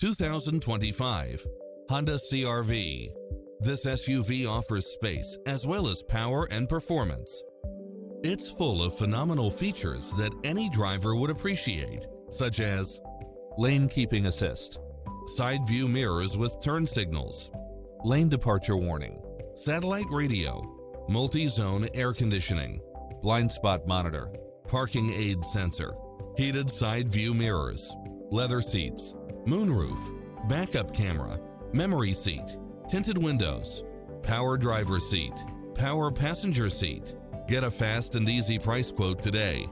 2025 Honda CR-V. This SUV offers space as well as power and performance. It's full of phenomenal features that any driver would appreciate, such as lane keeping assist, side view mirrors with turn signals, lane departure warning, satellite radio, multi-zone air conditioning, blind spot monitor, parking aid sensor, heated side view mirrors, leather seats, moonroof, backup camera, memory seat, tinted windows, power driver seat, power passenger seat. Get a fast and easy price quote today